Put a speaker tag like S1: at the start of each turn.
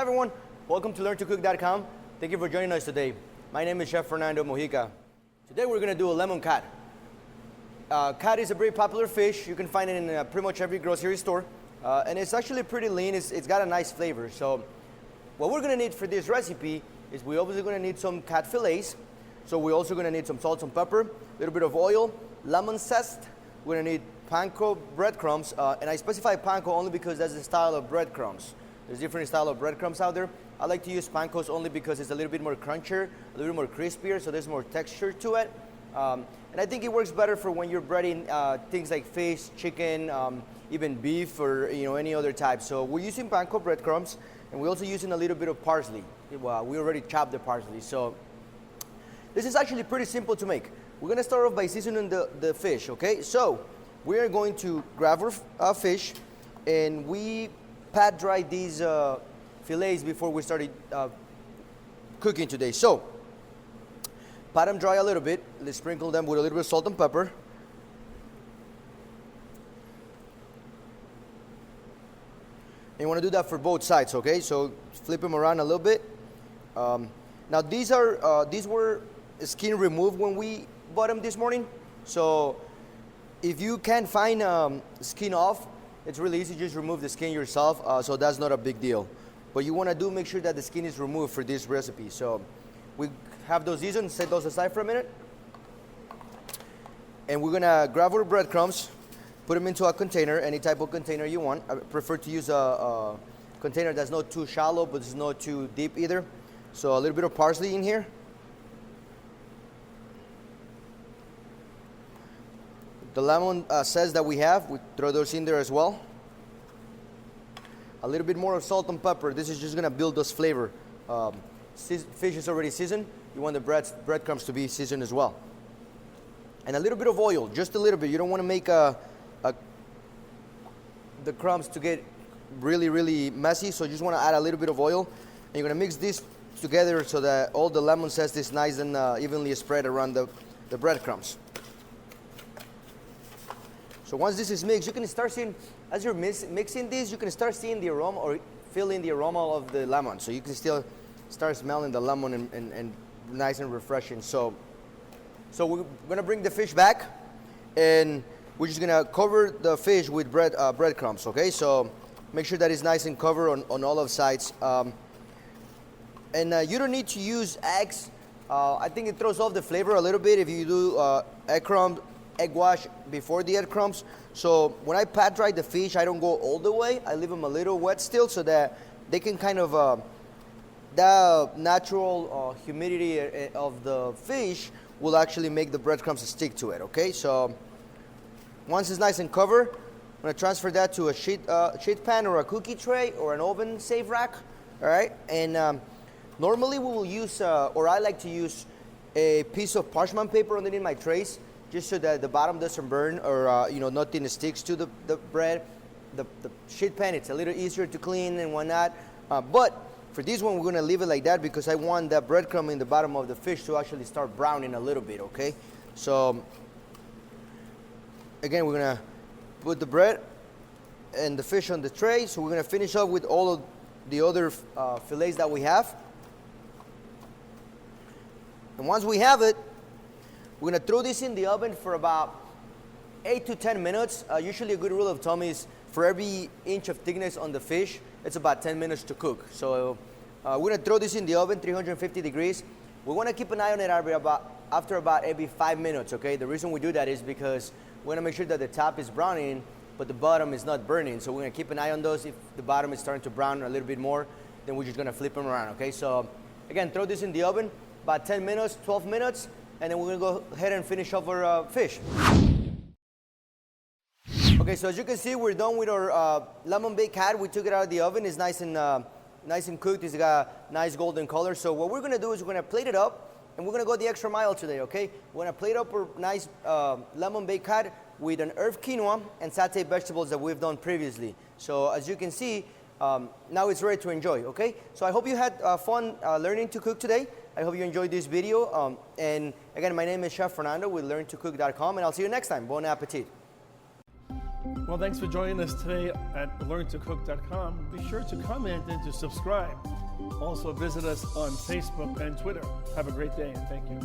S1: Hi everyone, welcome to LearnToCook.com. Thank you for joining us today. My name is Chef Fernando Mojica. Today we're going to do a lemon cod. Cod is a very popular fish. You can find it in pretty much every grocery store. And it's actually pretty lean. It's got a nice flavor. So what we're going to need for this recipe is we're obviously going to need some cod fillets. So we're also going to need some salt and pepper, a little bit of oil, lemon zest. We're going to need panko breadcrumbs. And I specify panko only because that's the style of breadcrumbs. There's different style of breadcrumbs out there. I like to use pankos only because it's a little bit more crunchier, a little bit more crispier, so there's more texture to it. And I think it works better for when you're breading things like fish, chicken, even beef, or any other type. So we're using panko breadcrumbs, and we're also using a little bit of parsley. Well, we already chopped the parsley, so this is actually pretty simple to make. We're gonna start off by seasoning the fish, okay? So we are going to grab our fish, and we pat dry these fillets before we started cooking today. So pat them dry a little bit. Let's sprinkle them with a little bit of salt and pepper. And you want to do that for both sides, okay? So flip them around a little bit. Now these were skin removed when we bought them this morning. So if you can't find skin off, it's really easy. Just remove the skin yourself. So that's not a big deal. But you want to make sure that the skin is removed for this recipe. So we have those seasoned, set those aside for a minute. And we're going to grab our breadcrumbs, put them into a container, any type of container you want. I prefer to use a container that's not too shallow, but it's not too deep either. So a little bit of parsley in here. The lemon zest that we have, we throw those in there as well. A little bit more of salt and pepper. This is just gonna build this flavor. Fish is already seasoned. You want the breadcrumbs to be seasoned as well. And a little bit of oil, just a little bit. You don't wanna make the crumbs to get really, really messy. So you just wanna add a little bit of oil. And you're gonna mix this together so that all the lemon zest is nice and evenly spread around the breadcrumbs. So once this is mixed, you can start seeing, as you're mixing this, you can start seeing the aroma or feeling the aroma of the lemon. So you can still start smelling the lemon and nice and refreshing. So we're gonna bring the fish back, and we're just gonna cover the fish with breadcrumbs, okay? So make sure that it's nice and covered on all of sides. And you don't need to use eggs. I think it throws off the flavor a little bit if you do egg wash before the egg crumbs. So when I pat dry the fish, I don't go all the way. I leave them a little wet still so that they can kind of, the natural humidity of the fish will actually make the breadcrumbs stick to it, okay? So once it's nice and covered, I'm gonna transfer that to a sheet pan or a cookie tray or an oven safe rack, all right? And normally we will use, or I like to use a piece of parchment paper underneath my trays, just so that the bottom doesn't burn or nothing sticks to the bread. The sheet pan, it's a little easier to clean and whatnot. But for this one, we're gonna leave it like that because I want that breadcrumb in the bottom of the fish to actually start browning a little bit, okay? So again, we're gonna put the bread and the fish on the tray. So we're gonna finish up with all of the other fillets that we have. And once we have it, we're gonna throw this in the oven for about 8 to 10 minutes. Usually a good rule of thumb is for every inch of thickness on the fish, it's about 10 minutes to cook. So we're gonna throw this in the oven, 350 degrees. We wanna keep an eye on it after about every 5 minutes, okay? The reason we do that is because we wanna make sure that the top is browning, but the bottom is not burning. So we're gonna keep an eye on those. If the bottom is starting to brown a little bit more, then we're just gonna flip them around, okay? So again, throw this in the oven, about 10 minutes, 12 minutes, and then we're gonna go ahead and finish off our fish. Okay, so as you can see, we're done with our lemon baked cod. We took it out of the oven. It's nice and cooked. It's got a nice golden color. So what we're gonna do is we're gonna plate it up, and we're gonna go the extra mile today, okay? We're gonna plate up our nice lemon baked cod with an herb quinoa and sauteed vegetables that we've done previously. So as you can see, now it's ready to enjoy, okay? So I hope you had fun learning to cook today. I hope you enjoyed this video. And again, my name is Chef Fernando with LearnToCook.com, and I'll see you next time. Bon appetit.
S2: Well, thanks for joining us today at LearnToCook.com. Be sure to comment and to subscribe. Also visit us on Facebook and Twitter. Have a great day and thank you.